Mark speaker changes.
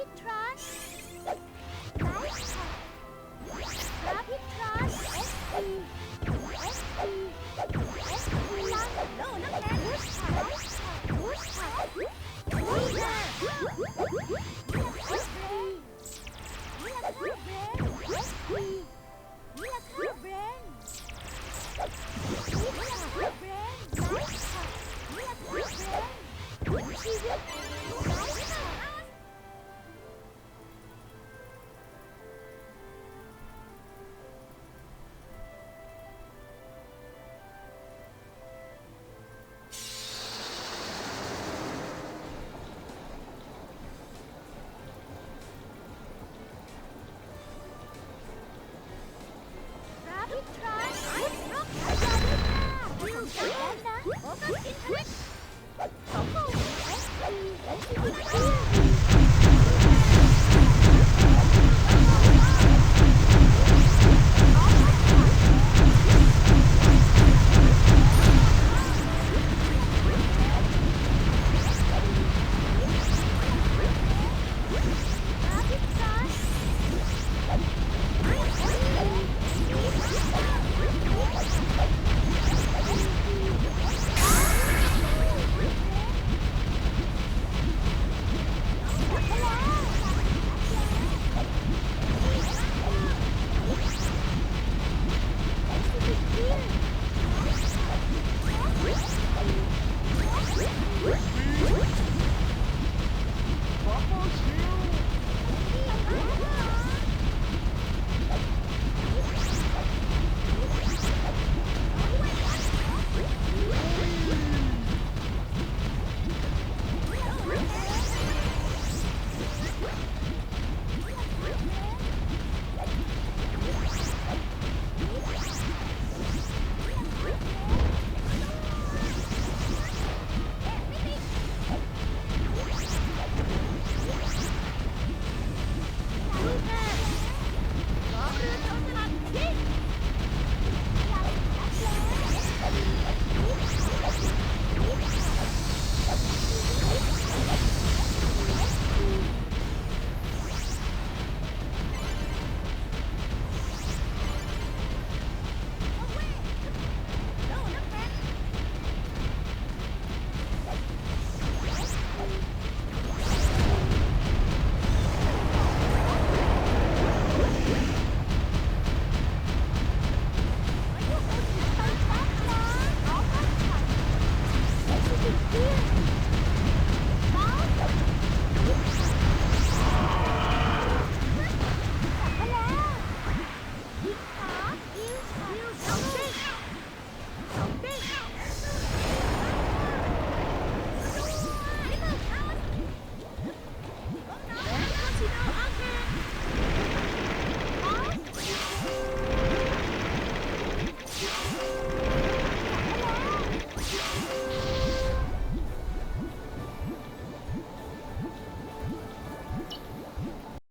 Speaker 1: พิทรอนไลท์ช็อตพระพิทรอนSP ลังโลน้ำแข็งบูสช็อตบูสช็อตบูสช็อตมิราเคิลเบรนSP มิราเคิลเบรนมิราเคิลเบรนไลท์ช็อตมิราเคิลเบรนชีวิตไลท์ช็อตพิทรอนไอ้นกขยาด้วยค่ะวิวจัดแล้วนะโฟกัสอินเทอร์เน็ตสองโมงSP
Speaker 2: บับเบิ้ลชี